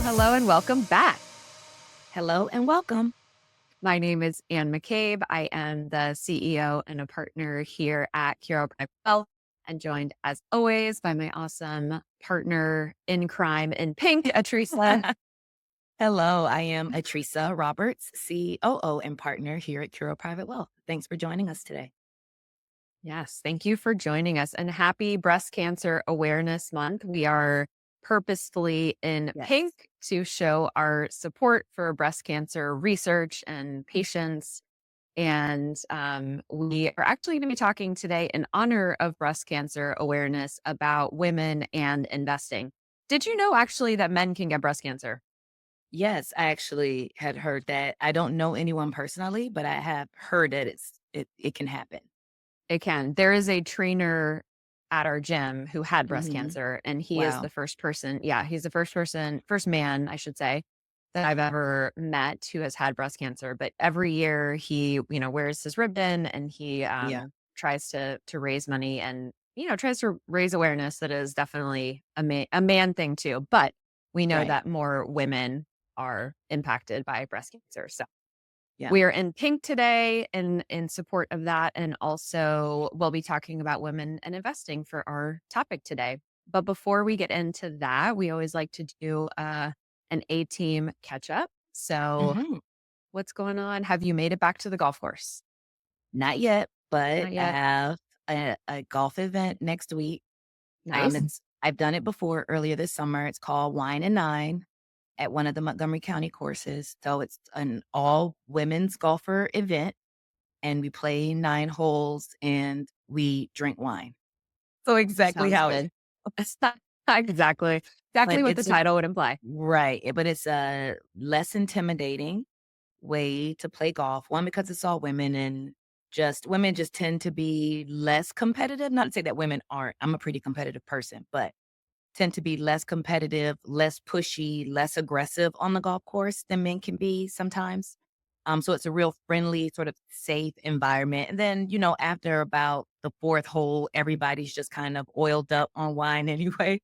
Hello and welcome back. Hello and welcome. My name is Ann McCabe. I am the CEO and a partner here at Curo and joined as always by my awesome partner in crime in pink, Teresa. Hello, I am Atrisa Roberts, COO and partner here at Curo Private Wealth. Thanks for joining us today. Yes, thank you for joining us and happy Breast Cancer Awareness Month. We are purposefully in Yes. pink to show our support for breast cancer research and patients. And we are actually going to be talking today in honor of breast cancer awareness about women and investing. Did you know actually that men can get breast cancer? Yes, I actually had heard that. I don't know anyone personally, but I have heard that it can happen. It can. There is a trainer at our gym who had breast Hmm. cancer, and he is the Wow. first person. Yeah, he's the first man, I should say, that I've ever met who has had breast cancer. But every year he, wears his ribbon and he Yeah. tries to raise money and tries to raise awareness that is definitely a man thing too. But we know Right. that more women are impacted by breast cancer. So Yeah. we are in pink today in support of that. And also, we'll be talking about women and investing for our topic today. But before we get into that, we always like to do an A team catch up. So, Hmm. what's going on? Have you made it back to the golf course? Not yet, but Not I yet. have a golf event next week. Nice. I've done it before earlier this summer. It's called Wine and Nine at one of the Montgomery County courses. So it's an all women's golfer event, and we play 9 holes and we drink wine. So exactly Sounds how it good. It's not exactly but what the title would imply. but it's a less intimidating way to play golf. One, because it's all women and just women just tend to be less competitive. Not to say that women aren't. I'm a pretty competitive person, but tend to be less competitive, less pushy, less aggressive on the golf course than men can be sometimes. So it's a real friendly, sort of safe environment. And then, after about the fourth hole, everybody's just kind of oiled up on wine anyway.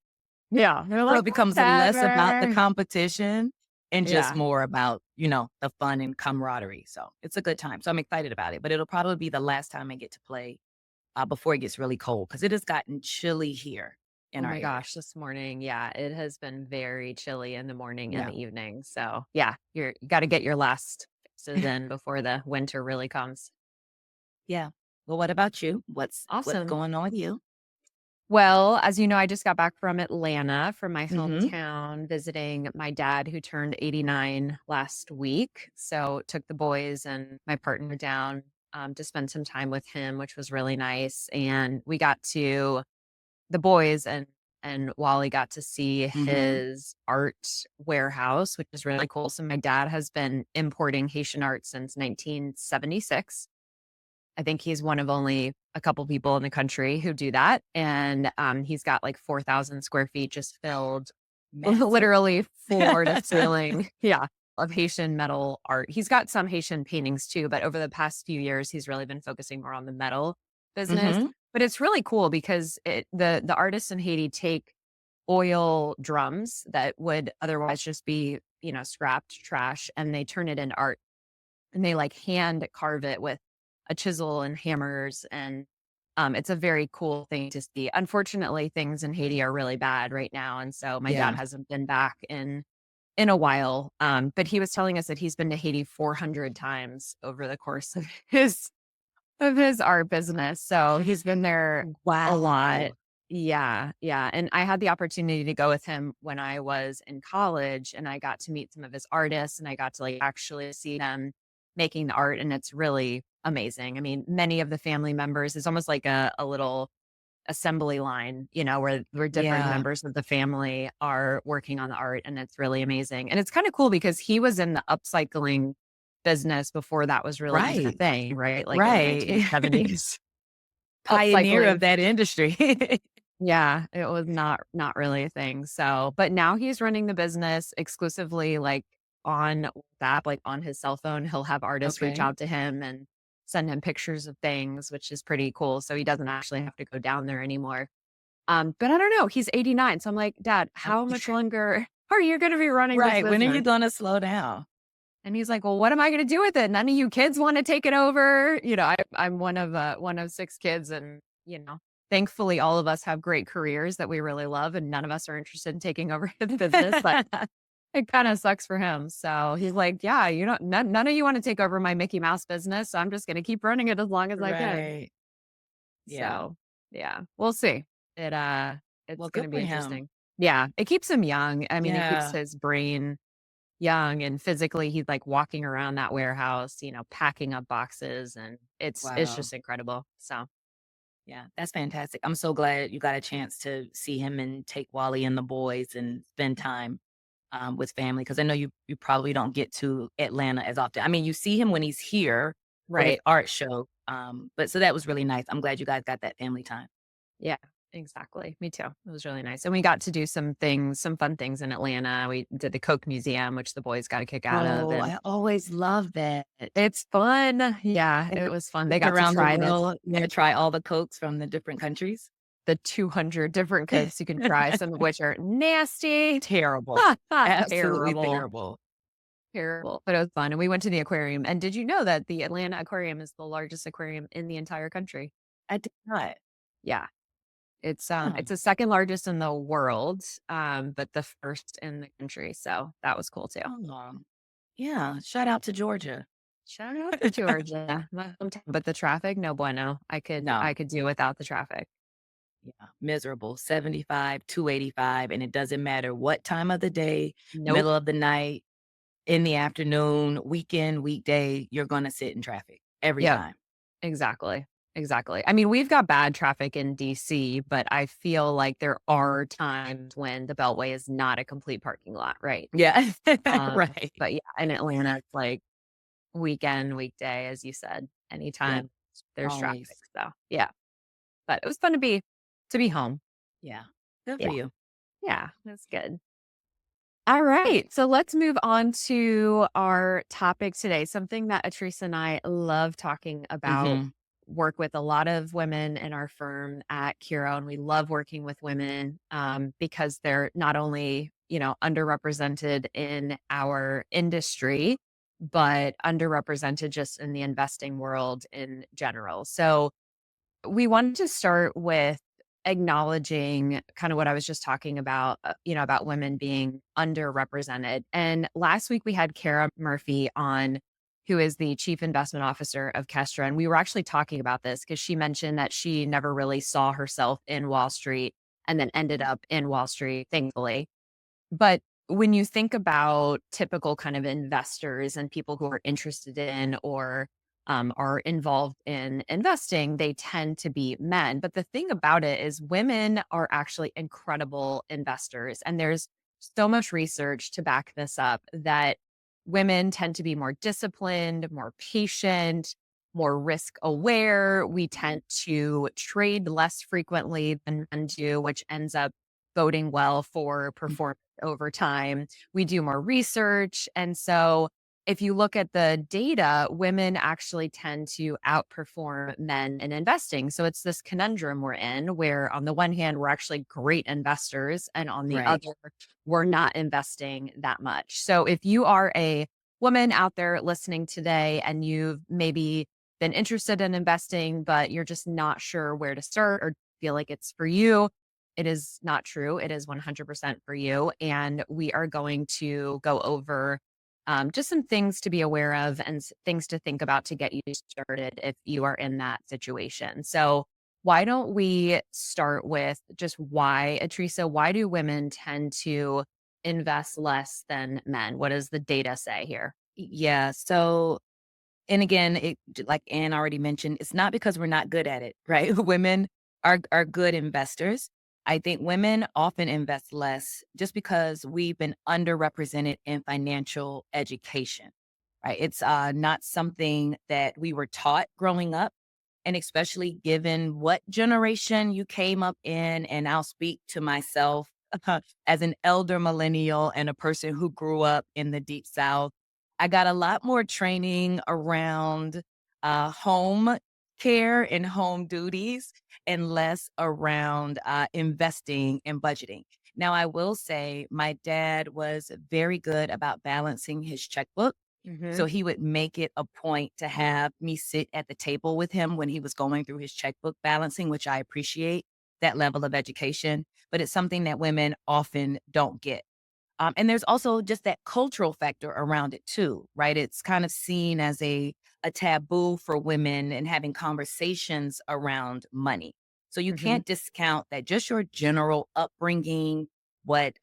Yeah, they're So like it becomes less about the whatever. competition and just Yeah. more about, the fun and camaraderie. So it's a good time. So I'm excited about it. But it'll probably be the last time I get to play before it gets really cold because it has gotten chilly here Oh in our my area. gosh, this morning, yeah, it has been very chilly in the morning and Yeah. the evening. So, yeah, you got to get your last fixes in before the winter really comes. Yeah. Well, what about you? What's Awesome. going on with you? Well, as you know, I just got back from Atlanta, from my Mhm. hometown, visiting my dad who turned 89 last week. So, took the boys and my partner down to spend some time with him, which was really nice. And we got to the boys and Wally got to see Mhm. his art warehouse, which is really cool. So my dad has been importing Haitian art since 1976. I think he's one of only a couple people in the country who do that. And he's got like 4,000 square feet just filled Massive. literally floor to ceiling. Yeah. Of Haitian metal art. He's got some Haitian paintings too, but over the past few years, he's really been focusing more on the metal business. Mhm. But it's really cool because the artists in Haiti take oil drums that would otherwise just be, scrapped trash, and they turn it into art, and they like hand carve it with a chisel and hammers. And it's a very cool thing to see. Unfortunately, things in Haiti are really bad right now. And so my dad Yeah. hasn't been back in a while. But he was telling us that he's been to Haiti 400 times over the course of his art business. So he's been there a lot. Wow. Yeah, yeah. And I had the opportunity to go with him when I was in college, and I got to meet some of his artists, and I got to like actually see them making the art, and it's really amazing. I mean, many of the family members, it's almost like a little assembly line, where different Yeah. members of the family are working on the art, and it's really amazing. And it's kind of cool because he was in the upcycling business before that was really even a Right. thing, right? Like in the Right. 1970s. Pioneer of Upcycling. that industry. Yeah, it was not really a thing. So, but now he's running the business exclusively like on WhatsApp, like on his cell phone. He'll have artists reach Okay. out to him and send him pictures of things, which is pretty cool. So he doesn't actually have to go down there anymore. But I don't know. He's 89. So I'm like, Dad, how much longer? are you going to be running this Right, when are you business? gonna slow down? And he's like, well, what am I going to do with it? None of you kids want to take it over. I'm one of 6 kids, and thankfully all of us have great careers that we really love, and none of us are interested in taking over the business. But it kind of sucks for him. So he's like, yeah, none of you want to take over my Mickey Mouse business. So I'm just going to keep running it as long as I can. Right. Yeah. So yeah, we'll see. It it's Well, going good to be for him. interesting. Yeah, it keeps him young. I mean, it keeps Yeah. his brain young, and physically he's like walking around that warehouse, packing up boxes, and it's Wow. just incredible. So Yeah, that's fantastic. I'm so glad you got a chance to see him and take Wally and the boys and spend time with family because I know you probably don't get to Atlanta as often. I mean, you see him when he's here for his right. art show, but so that was really nice. I'm glad you guys got that family time. Yeah, exactly. Me too. It was really nice. And we got to do some fun things in Atlanta. We did the Coke Museum, which the boys got a kick out of, Oh, and I always love that. it's fun. Yeah, And it was fun. They look got to around the try world, yeah, try all the Cokes from the different countries. the 200 different Cokes you can try, some of which are nasty. Terrible. Absolutely Terrible. terrible. Terrible, but it was fun, and we went to the aquarium, and did you know that the Atlanta Aquarium is the largest aquarium in the entire country? I did not. Yeah, Huh. it's the 2nd largest in the world, but the 1st in the country, so that was cool too. Oh, yeah, shout out to Georgia. Shout out to Georgia, my hometown, but the traffic, no bueno. I No. could do without the traffic. Yeah, miserable. 75, 285, and it doesn't matter what time of the day, Nope. middle of the night, in the afternoon, weekend, weekday, you're gonna sit in traffic every Yep, time. exactly, exactly. I mean, we've got bad traffic in DC, but I feel like there are times when the Beltway is not a complete parking lot, right? Yeah, Um, right. but yeah, in Atlanta, it's like weekend, weekday, as you said, Yep, anytime there's traffic. always. So yeah, but it was fun to be home. Yeah, good for Yeah, you. yeah, that's good. All right, so let's move on to our topic today. Something that Atrice and I love talking about. Mhm. Work with a lot of women in our firm at Curo, and we love working with women because they're not only underrepresented in our industry, but underrepresented just in the investing world in general. So we wanted to start with acknowledging kind of what I was just talking about, about women being underrepresented. And last week we had Kara Murphy on, who is the chief investment officer of Kestra. And we were actually talking about this because she mentioned that she never really saw herself in Wall Street and then ended up in Wall Street, thankfully. But when you think about typical kind of investors and people who are interested in or are involved in investing, they tend to be men. But the thing about it is, women are actually incredible investors. And there's so much research to back this up that women tend to be more disciplined, more patient, more risk aware. We tend to trade less frequently than men do, which ends up boding well for performance over time. We do more research. And so if you look at the data, women actually tend to outperform men in investing. So it's this conundrum we're in where, on the one hand, we're actually great investors, and on the Right. other, we're not investing that much. So if you are a woman out there listening today and you've maybe been interested in investing, but you're just not sure where to start or feel like it's for you, it is not true. It is 100% for you. And we are going to go over just some things to be aware of and things to think about to get you started if you are in that situation. So, why don't we start with just why, Atrisa, why do women tend to invest less than men? What does the data say here? Yeah, so and again, like Ann already mentioned, it's not because we're not good at it, right? Women are good investors. I think women often invest less just because we've been underrepresented in financial education, right? It's not something that we were taught growing up. And especially given what generation you came up in, and I'll speak to myself as an elder millennial and a person who grew up in the deep South. I got a lot more training around home care and home duties and less around investing and budgeting. Now, I will say my dad was very good about balancing his checkbook. Hmm. So he would make it a point to have me sit at the table with him when he was going through his checkbook balancing, which I appreciate that level of education. But it's something that women often don't get. And there's also just that cultural factor around it too, right? It's kind of seen as a taboo for women and having conversations around money. So you Hmm. can't discount that just your general upbringing, what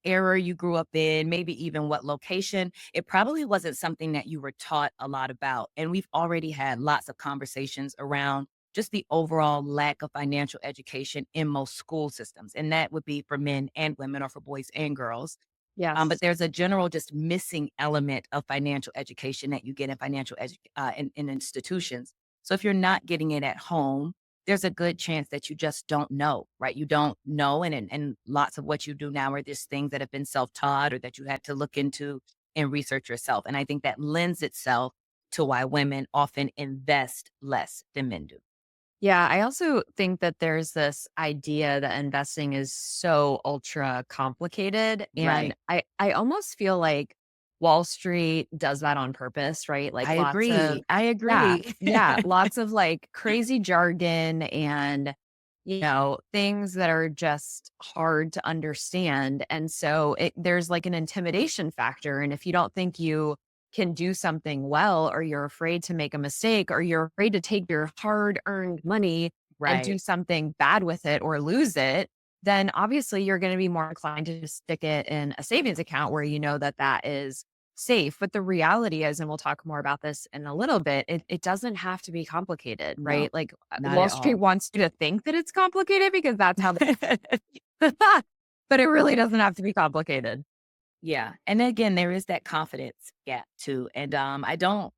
era you grew up in, maybe even what location, it probably wasn't something that you were taught a lot about. And we've already had lots of conversations around just the overall lack of financial education in most school systems. And that would be for men and women or for boys and girls. But Yes. there's a general just missing element of financial education that you get in in institutions. So if you're not getting it at home, there's a good chance that you just don't know, right? You don't know, and lots of what you do now are just things that have been self taught or that you had to look into and research yourself. And I think that lends itself to why women often invest less than men do. Yeah, I also think that there's this idea that investing is so ultra complicated, and Right. I almost feel like Wall Street does that on purpose, right? Like I lots of agree. I yeah, agree. yeah, lots of like crazy jargon and things that are just hard to understand. And so there's like an intimidation factor, and if you don't think you can do something well, or you're afraid to make a mistake, or you're afraid to take your hard earned money and do Right. something bad with it or lose it, then obviously you're going to be more inclined to just stick it in a savings account where you know that that is safe. But the reality is, and we'll talk more about this in a little bit, it doesn't have to be complicated, No, right? Like not Wall at Street all. wants you to think that it's complicated because that's how they, but it really doesn't have to be complicated. Yeah, and again, there is that confidence gap too, and, I don't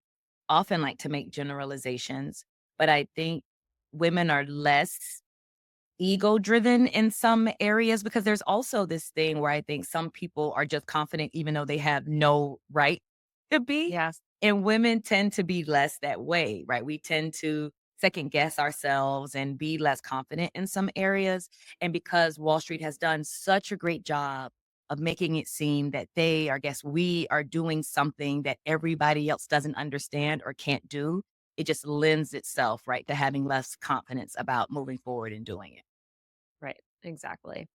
often like to make generalizations, but I think women are less ego driven in some areas because there's also this thing where I think some people are just confident even though they have no right to be. Yes. And women tend to be less that way, right? We tend to second guess ourselves and be less confident in some areas. And because Wall Street has done such a great job of making it seem that they, or I guess we are doing something that everybody else doesn't understand or can't do, it just lends itself, right, to having less confidence about moving forward and doing it. Right. Exactly.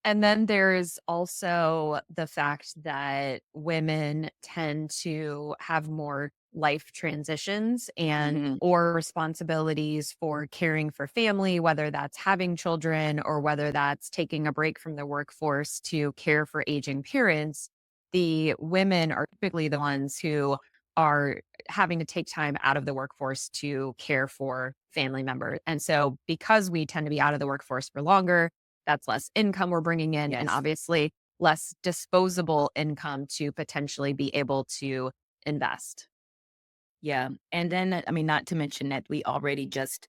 And then there's also the fact that women tend to have more life transitions and Mhm. or responsibilities for caring for family, whether that's having children or whether that's taking a break from the workforce to care for aging parents. The women are typically the ones who are having to take time out of the workforce to care for family members. And so because we tend to be out of the workforce for longer, that's less income we're bringing in, and Yes. obviously less disposable income to potentially be able to invest. Yeah. And then, I mean, not to mention that we already just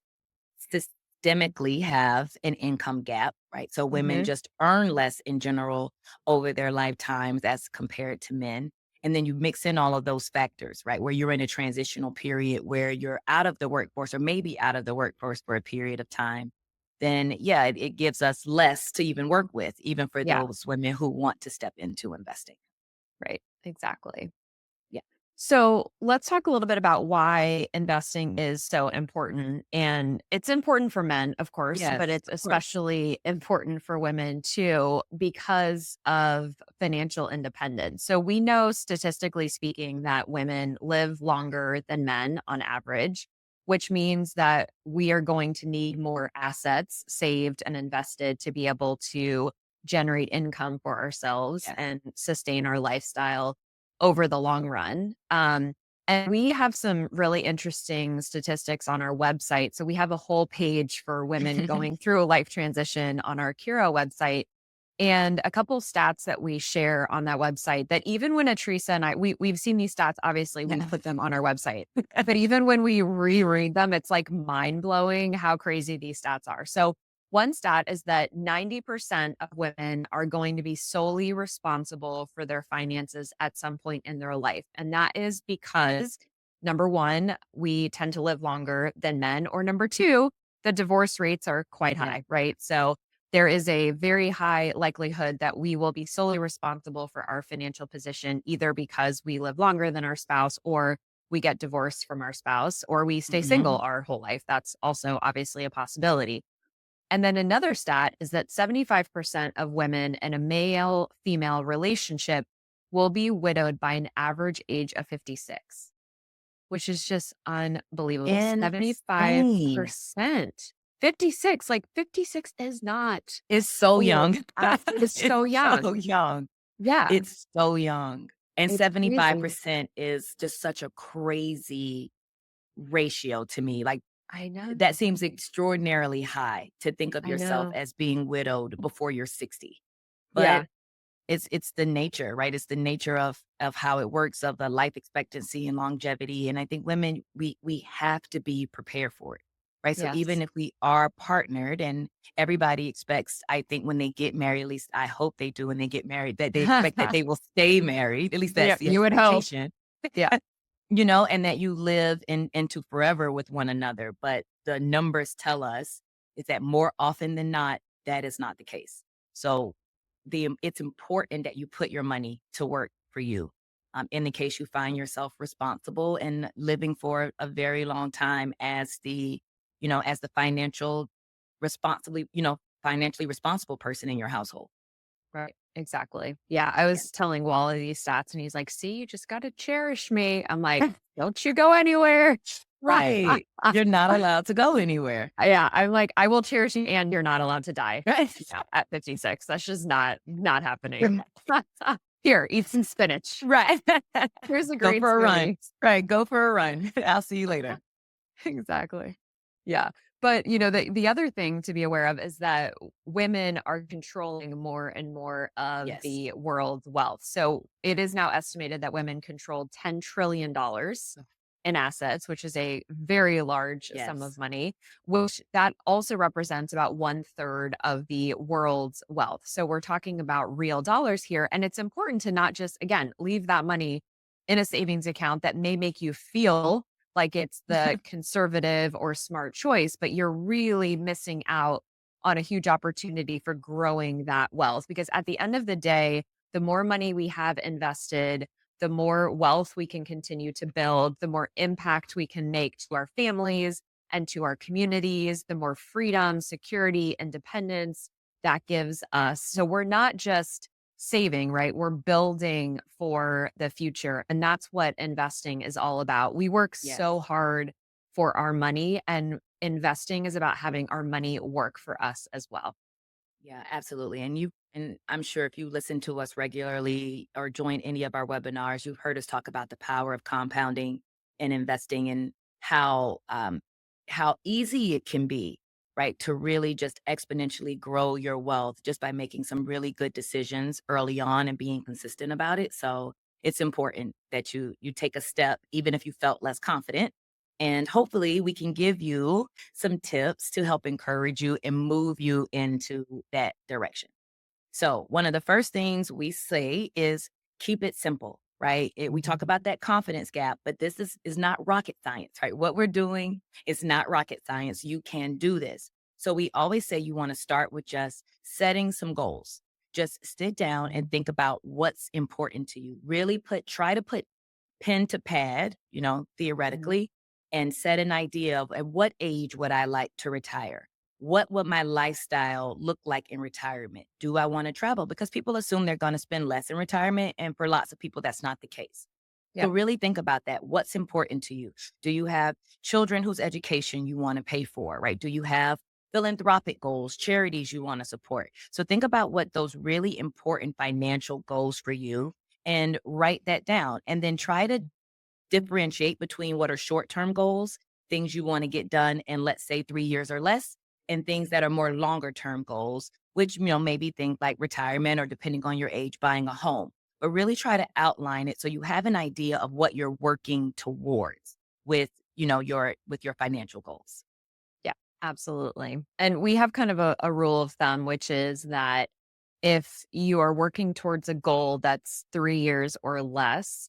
systemically have an income gap, right? So women Mhm. just earn less in general over their lifetimes as compared to men. And then you mix in all of those factors, right? Where you're in a transitional period where you're out of the workforce or maybe out of the workforce for a period of time. Then, yeah, it gives us less to even work with, even for Yeah, those women who want to step into investing. right. Exactly. Yeah. So let's talk a little bit about why investing is so important. And it's important for men, of course, but Yes, it's of course. especially important for women too, because of financial independence. So we know, statistically speaking, that women live longer than men on average, which means that we are going to need more assets saved and invested to be able to generate income for ourselves Yes. and sustain our lifestyle over the long run. And we have some really interesting statistics on our website. So we have a whole page for women going through a life transition on our Curo website. And a couple stats that we share on that website that even when Teresa and we've seen these stats, obviously we Yeah. put them on our website, but even when we reread them, it's like mind blowing how crazy these stats are. So one stat is that 90% of women are going to be solely responsible for their finances at some point in their life. And that is because number one, we tend to live longer than men, or number two, the divorce rates are quite Yeah. high, right? So there is a very high likelihood that we will be solely responsible for our financial position, either because we live longer than our spouse, or we get divorced from our spouse, or we stay single Mhm. our whole life. That's also obviously a possibility. And then another stat is that 75% of women in a male female relationship will be widowed by an average age of 56, which is just unbelievable. Insane. 75%. 56, like 56 is not It's so old. young. It's It's so so young. young. Yeah, It's so young. And it's crazy. 75% is just such a crazy ratio to me. Like, I know. that seems extraordinarily high to think of I yourself know. as being widowed before you're 60. But Yeah. it's the nature, right? It's the nature of how it works, of the life expectancy and longevity. And I think women, we have to be prepared for it, right? So even Yes. if we are partnered, and everybody expects, I think when they get married, at least I hope they do when they get married, that they expect that they will stay married. At least Yeah, that's the you would hope. expectation. Yeah. And that you live into forever with one another. But the numbers tell us is that more often than not, that is not the case. So it's important that you put your money to work for you. In the case you find yourself responsible and living for a very long time as as the financially responsible person in your household. Right. Exactly. Yeah. I Yeah. was telling Wally these stats and he's like, see, you just got to cherish me. I'm like, don't you go anywhere. Right. You're not allowed to go anywhere. Yeah. I'm like, I will cherish you and you're not allowed to die. Right. Yeah, at 56. That's just not happening. Here, eat some spinach. Right. Here's a Go great for a run. smoothie. Right. Go for a run. I'll see you later. Exactly. Yeah. But, the other thing to be aware of is that women are controlling more and more of Yes. the world's wealth. So it is now estimated that women control $10 trillion in assets, which is a very large sum of Yes. money, which that also represents about one third of the world's wealth. So we're talking about real dollars here. And it's important to not just, again, leave that money in a savings account that may make you feel like it's the conservative or smart choice, but you're really missing out on a huge opportunity for growing that wealth. Because at the end of the day, the more money we have invested, the more wealth we can continue to build, the more impact we can make to our families and to our communities, the more freedom, security, independence that gives us. So we're not just saving, right? We're building for the future. And that's what investing is all about. We work so Yes. hard for our money, and investing is about having our money work for us as well. Yeah, absolutely. And I'm sure if you listen to us regularly or join any of our webinars, you've heard us talk about the power of compounding and investing, and how easy it can be, right? To really just exponentially grow your wealth just by making some really good decisions early on and being consistent about it. So it's important that you take a step, even if you felt less confident. And hopefully we can give you some tips to help encourage you and move you into that direction. So, one of the first things we say is keep it simple, right? We talk Mhm. about that confidence gap, but this is not rocket science, right? What we're doing is not rocket science. You can do this. So, we always say you want to start with just setting some goals. Just sit down and think about what's important to you. Really try to put pen to pad, Mhm. theoretically, and set an idea of at what age would I like to retire? What would my lifestyle look like in retirement? Do I want to travel? Because people assume they're going to spend less in retirement. And for lots of people, that's not the case. So Yeah. really think about that. What's important to you? Do you have children whose education you want to pay for, right? Do you have philanthropic goals, charities you want to support? So think about what those really important financial goals for you and write that down. And then try to differentiate between what are short-term goals, things you want to get done in, let's say, 3 years or less, and things that are more longer term goals, which, maybe things like retirement or, depending on your age, buying a home. But really try to outline it so you have an idea of what you're working towards with, with your financial goals. Yeah, absolutely. And we have kind of a rule of thumb, which is that if you are working towards a goal that's 3 years or less,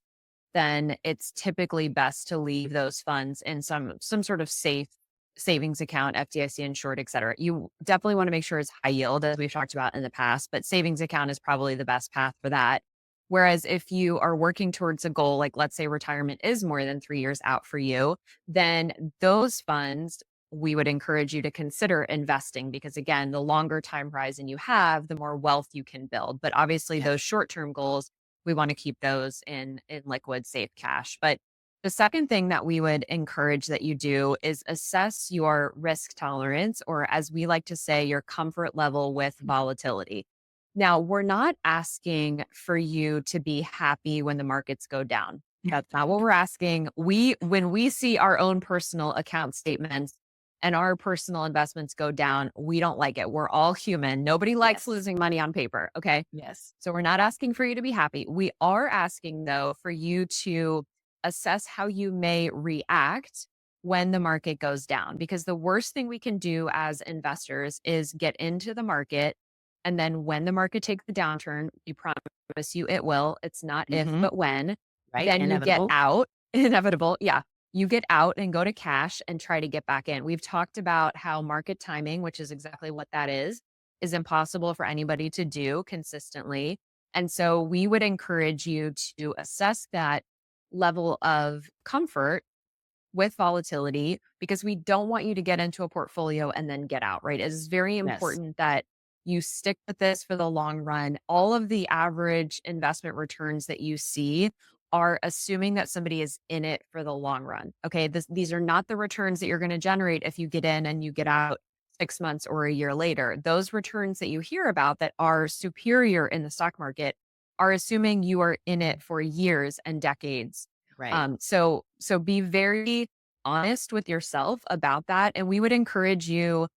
then it's typically best to leave those funds in some sort of safe savings account, FDIC insured, et cetera. You definitely want to make sure it's high yield, as we've talked about in the past, but savings account is probably the best path for that. Whereas if you are working towards a goal, like let's say retirement is more than 3 years out for you, then those funds, we would encourage you to consider investing because again, the longer time horizon you have, the more wealth you can build. But obviously Yes. those short-term goals, we want to keep those in liquid safe cash. But the second thing that we would encourage that you do is assess your risk tolerance, or as we like to say, your comfort level with volatility. Now, we're not asking for you to be happy when the markets go down. That's not what we're asking. When we see our own personal account statements and our personal investments go down, we don't like it. We're all human. Nobody likes Yes. losing money on paper. Okay. Yes. So we're not asking for you to be happy. We are asking, though, for you to assess how you may react when the market goes down. Because the worst thing we can do as investors is get into the market. And then when the market takes the downturn, we promise you it will. It's not if, Hmm. but when. Right. Then you get Inevitable. out, inevitable. Yeah. You get out and go to cash and try to get back in. We've talked about how market timing, which is exactly what that is impossible for anybody to do consistently. And so we would encourage you to assess that level of comfort with volatility because we don't want you to get into a portfolio and then get out, right? It is very Yes. important that you stick with this for the long run. All of the average investment returns that you see are assuming that somebody is in it for the long run. Okay. These are not the returns that you're going to generate if you get in and you get out 6 months or a year later. Those returns that you hear about that are superior in the stock market are assuming you are in it for years and decades. Right. So be very honest with yourself about that. And we would encourage you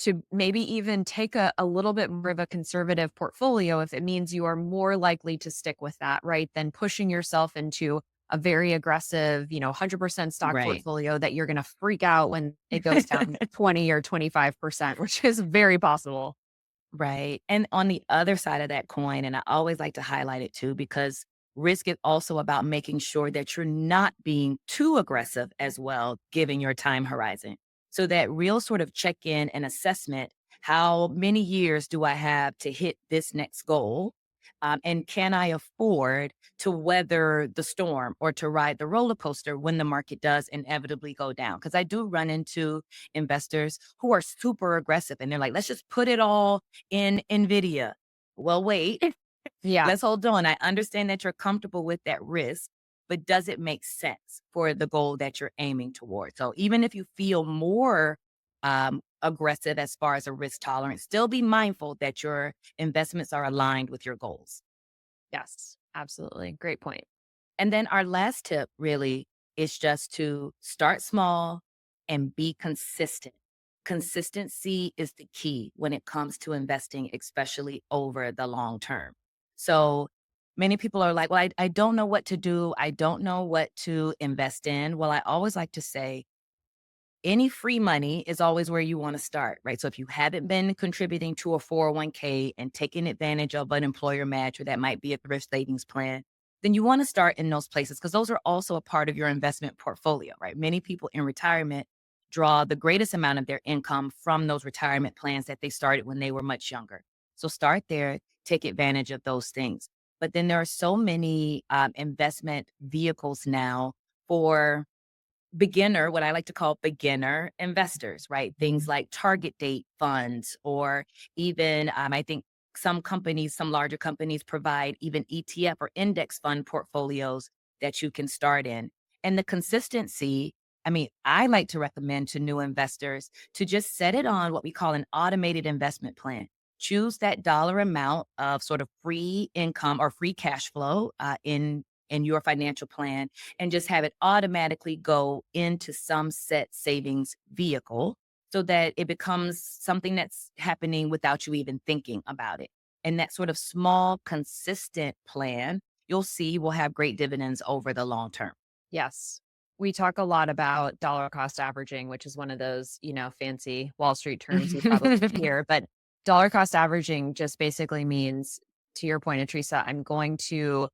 to maybe even take a little bit more of a conservative portfolio if it means you are more likely to stick with that, right? Than pushing yourself into a very aggressive, 100% stock Right. portfolio that you're going to freak out when it goes down 20 or 25%, which is very possible. Right. And on the other side of that coin, and I always like to highlight it too, because risk is also about making sure that you're not being too aggressive as well, given your time horizon. So that real sort of check in and assessment, how many years do I have to hit this next goal? And can I afford to weather the storm or to ride the roller coaster when the market does inevitably go down? Because I do run into investors who are super aggressive and they're like, let's just put it all in NVIDIA. Well, wait, Yeah. let's hold on. I understand that you're comfortable with that risk, but does it make sense for the goal that you're aiming toward? So even if you feel more aggressive as far as a risk tolerance, still be mindful that your investments are aligned with your goals. Yes. Absolutely. Great point. And then our last tip really is just to start small and be consistent. Consistency is the key when it comes to investing, especially over the long term. So many people are like, well, I don't know what to do. I don't know what to invest in. Well, I always like to say, any free money is always where you want to start, right? So if you haven't been contributing to a 401k and taking advantage of an employer match, or that might be a thrift savings plan, then you want to start in those places because those are also a part of your investment portfolio, right? Many people in retirement draw the greatest amount of their income from those retirement plans that they started when they were much younger. So start there, take advantage of those things. But then there are so many investment vehicles now for beginner, what I like to call beginner investors, right? Things like target date funds, or even I think some companies, some larger companies provide even ETF or index fund portfolios that you can start in. And the consistency, I mean, I like to recommend to new investors to just set it on what we call an automated investment plan. Choose that dollar amount of sort of free income or free cash flow in your financial plan, and just have it automatically go into some set savings vehicle so that it becomes something that's happening without you even thinking about it. And that sort of small, consistent plan, you'll see will have great dividends over the long term. Yes. We talk a lot about dollar cost averaging, which is one of those, fancy Wall Street terms you probably hear. But dollar cost averaging just basically means, to your point, Teresa, I'm going to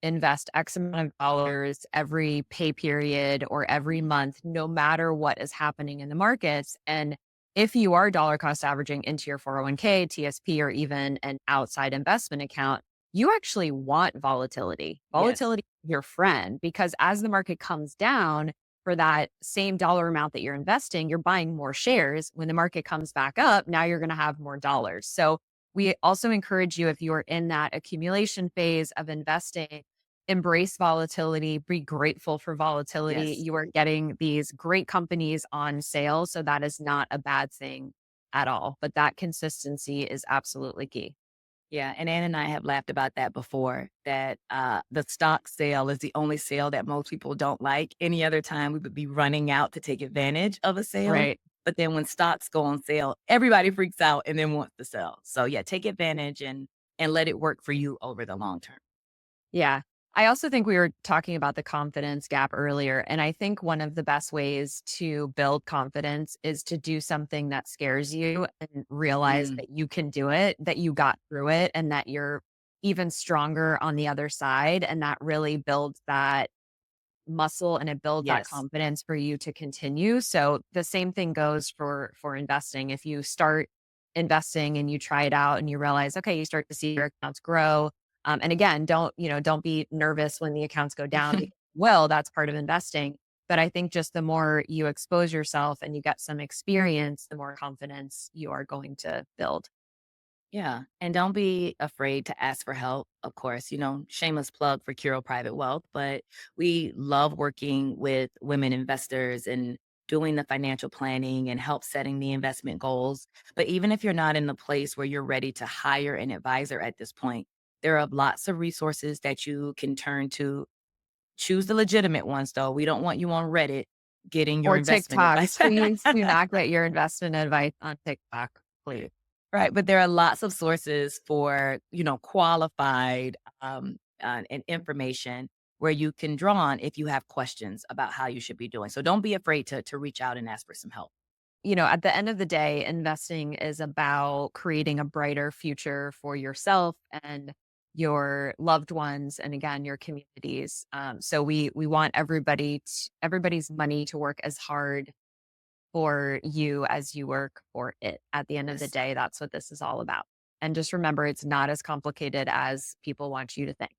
invest X amount of dollars every pay period or every month, no matter what is happening in the markets. And if you are dollar cost averaging into your 401k, TSP, or even an outside investment account, you actually want volatility. Yes. Volatility is your friend because as the market comes down for that same dollar amount that you're investing, you're buying more shares. When the market comes back up, now you're going to have more dollars. So we also encourage you, if you are in that accumulation phase of investing, embrace volatility, be grateful for volatility. Yes. You are getting these great companies on sale. So that is not a bad thing at all. But that consistency is absolutely key. Yeah, and Ann and I have laughed about that before, that, the stock sale is the only sale that most people don't like. Any other time, we would be running out to take advantage of a sale, Right. but then when stocks go on sale, everybody freaks out and then wants to sell. So, yeah, take advantage and let it work for you over the long term. Yeah. I also think we were talking about the confidence gap earlier. And I think one of the best ways to build confidence is to do something that scares you and realize Mm, that you can do it, that you got through it, and that you're even stronger on the other side. And that really builds that muscle and it builds that yes. confidence for you to continue. So the same thing goes for investing. If you start investing and you try it out and you realize, okay, you start to see your accounts grow. And again, don't be nervous when the accounts go down. Because, well, that's part of investing. But I think just the more you expose yourself and you get some experience, the more confidence you are going to build. Yeah, and don't be afraid to ask for help. Of course, shameless plug for Curo Private Wealth, but we love working with women investors and doing the financial planning and help setting the investment goals. But even if you're not in the place where you're ready to hire an advisor at this point, there are lots of resources that you can turn to. Choose the legitimate ones, though. We don't want you on Reddit getting your Or investment TikTok. advice. Please do not get your investment advice on TikTok, please. Right, but there are lots of sources for, qualified, and information where you can draw on if you have questions about how you should be doing. So don't be afraid to reach out and ask for some help. At the end of the day, investing is about creating a brighter future for yourself and your loved ones, and again, your communities. So we want everybody's money to work as hard for you as you work for it. At the end of the Yes. day, that's what this is all about. And just remember, it's not as complicated as people want you to think.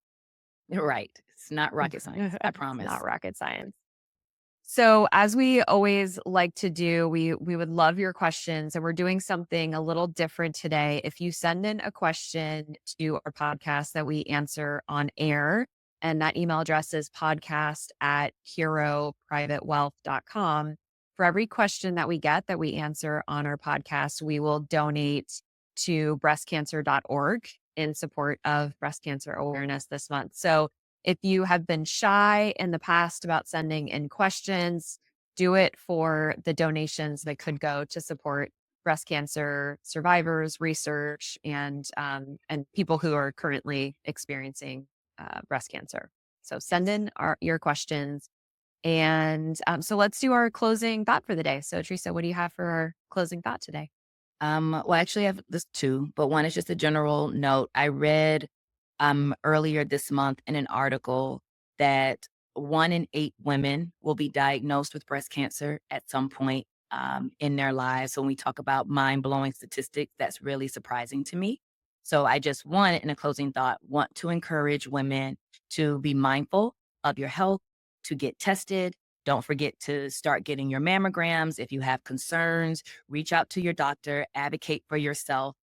You're right. It's not rocket science, I It's not promise. rocket science. So, as we always like to do, we would love your questions, and we're doing something a little different today. If you send in a question to our podcast that we answer on air, and that email address is podcast@heroprivatewealth.com. For every question that we get that we answer on our podcast, we will donate to breastcancer.org in support of breast cancer awareness this month. So, if you have been shy in the past about sending in questions, do it for the donations that could go to support breast cancer survivors, research, and people who are currently experiencing breast cancer. So send Yes. in your questions, and so let's do our closing thought for the day. So Teresa, what do you have for our closing thought today? Well, actually, I have this two, but one is just a general note. I read earlier this month in an article that 1 in 8 women will be diagnosed with breast cancer at some point in their lives. So when we talk about mind blowing statistics, that's really surprising to me. So I just want, in a closing thought, want to encourage women to be mindful of your health, to get tested. Don't forget to start getting your mammograms. If you have concerns, reach out to your doctor, advocate for yourself,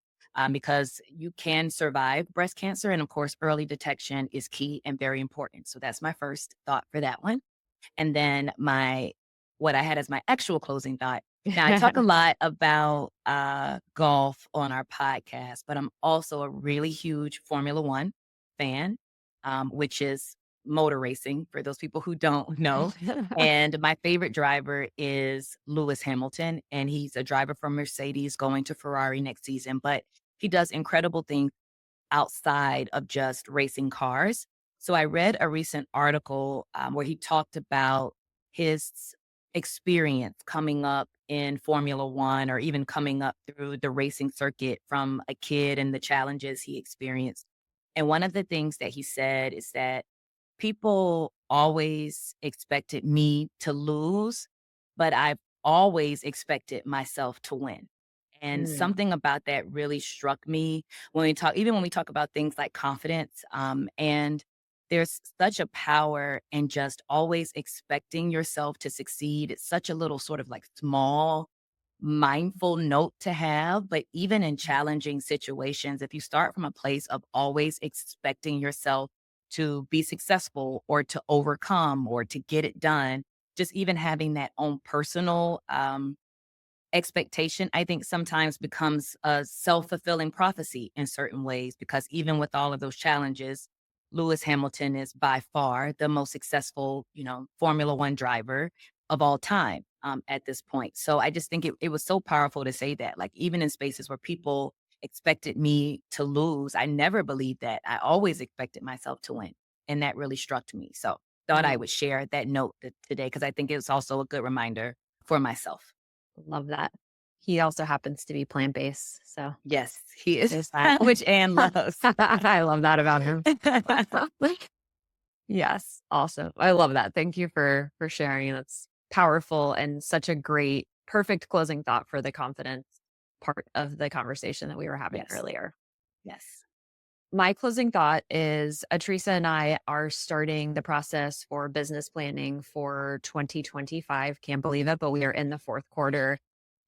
because you can survive breast cancer. And of course, early detection is key and very important. So that's my first thought for that one. And then what I had as my actual closing thought. Now I talk a lot about golf on our podcast, but I'm also a really huge Formula One fan, which is motor racing for those people who don't know. And my favorite driver is Lewis Hamilton, and he's a driver from Mercedes going to Ferrari next season. But he does incredible things outside of just racing cars. So I read a recent article where he talked about his experience coming up in Formula One or even coming up through the racing circuit from a kid and the challenges he experienced. And one of the things that he said is that people always expected me to lose, but I've always expected myself to win. And Mm, something about that really struck me when we talk, even when we talk about things like confidence. And there's such a power in just always expecting yourself to succeed. It's such a little sort of like small, mindful note to have. But even in challenging situations, if you start from a place of always expecting yourself to be successful or to overcome or to get it done, just even having that own personal expectation, I think sometimes becomes a self-fulfilling prophecy in certain ways, because even with all of those challenges, Lewis Hamilton is by far the most successful, Formula One driver of all time at this point. So I just think it was so powerful to say that, like, even in spaces where people expected me to lose, I never believed that. I always expected myself to win. And that really struck me. So thought I mm, would share that note today, because I think it's also a good reminder for myself. love that. He also happens to be plant-based, so Yes, he is, there's that. which Anne loves. I love that about him. Yes, awesome. I love that. Thank you for sharing. That's powerful and such a great, perfect closing thought for the confidence part of the conversation that we were having Yes, earlier. yes, My closing thought is Teresa and I are starting the process for business planning for 2025. Can't believe it, but we are in the fourth quarter.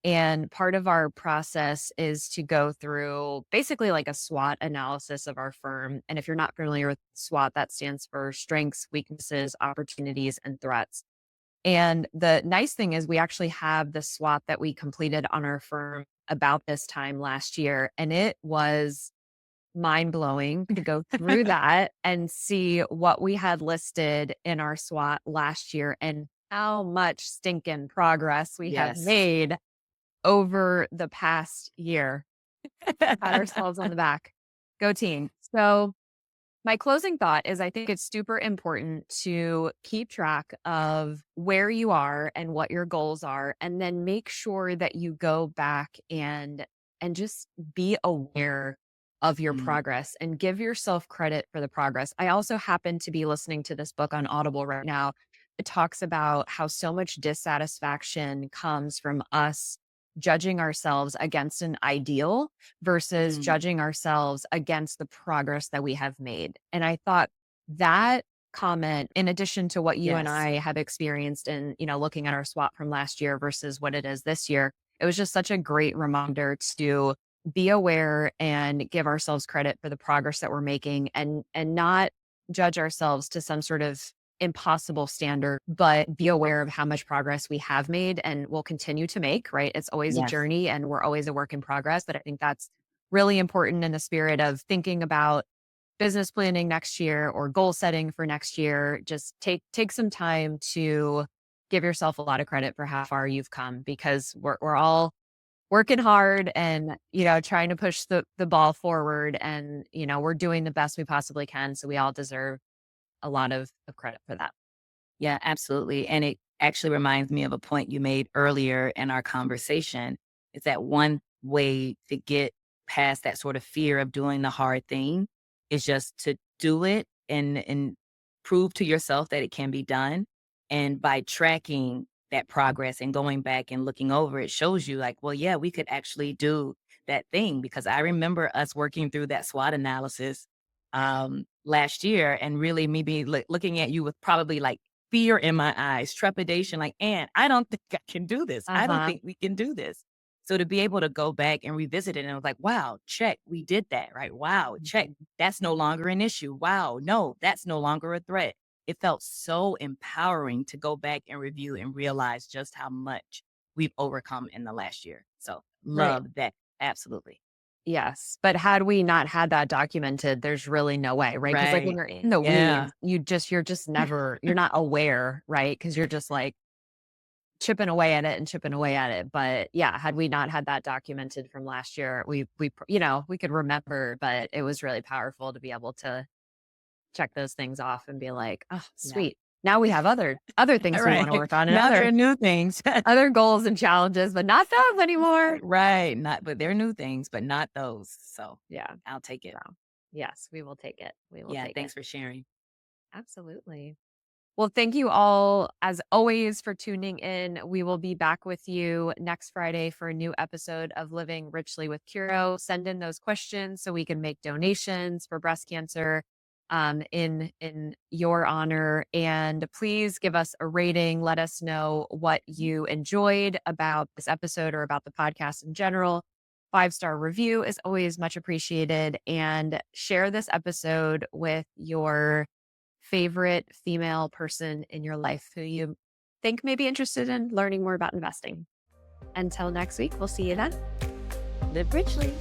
And part of our process is to go through basically like a SWOT analysis of our firm. And if you're not familiar with SWOT, that stands for strengths, weaknesses, opportunities, and threats. And the nice thing is we actually have the SWOT that we completed on our firm about this time last year. And it was mind blowing to go through that and see what we had listed in our SWOT last year and how much stinking progress we have yes. made over the past year. Pat ourselves on the back. Go team. So my closing thought is I think it's super important to keep track of where you are and what your goals are, and then make sure that you go back and just be aware of your Mm, progress and give yourself credit for the progress. I also happen to be listening to this book on Audible right now. It talks about how so much dissatisfaction comes from us judging ourselves against an ideal versus mm, judging ourselves against the progress that we have made. And I thought that comment, in addition to what you and yes, I have experienced in, looking at our swap from last year versus what it is this year, it was just such a great reminder to be aware and give ourselves credit for the progress that we're making and not judge ourselves to some sort of impossible standard, but be aware of how much progress we have made and will continue to make, right? It's always a yes, journey and we're always a work in progress. But I think that's really important in the spirit of thinking about business planning next year or goal setting for next year. Just take some time to give yourself a lot of credit for how far you've come because we're all working hard and trying to push the ball forward and we're doing the best we possibly can. So we all deserve a lot of credit for that. yeah, absolutely. And it actually reminds me of a point you made earlier in our conversation. Is that one way to get past that sort of fear of doing the hard thing is just to do it and prove to yourself that it can be done. And by tracking that progress and going back and looking over, it shows you like, well, yeah, we could actually do that thing. Because I remember us working through that SWOT analysis last year, and really me being looking at you with probably like fear in my eyes, trepidation, like, "And I don't think I can do this. I don't Uh-huh. think we can do this." So to be able to go back and revisit it, and it was like, "Wow, check, we did that, right? Wow, check, Mhm. that's no longer an issue. Wow, no, that's no longer a threat." It felt so empowering to go back and review and realize just how much we've overcome in the last year. So Right. love that. Absolutely. Yes, but had we not had that documented, there's really no way, right? Because like when Right. you're in the Yeah. weeds, you're just never you're not aware, right? Because you're just like chipping away at it and chipping away at it. But yeah, had we not had that documented from last year, we could remember, but it was really powerful to be able to check those things off and be like, oh, Yeah. sweet. Now we have other things we want to Right. work on and Now there are new things. other goals and challenges, but not those anymore. Right, not but they're new things, but not those, so Yeah. I'll take it. So yes, we will take it. We will Yeah, take it. thanks for sharing. Absolutely. Well, thank you all, as always, for tuning in. We will be back with you next Friday for a new episode of Living Richly with Curo. Send in those questions so we can make donations for breast cancer in your honor. And please give us a rating. Let us know what you enjoyed about this episode or about the podcast in general. 5-star review is always much appreciated. And share this episode with your favorite female person in your life who you think may be interested in learning more about investing. Until next week, we'll see you then. Live richly.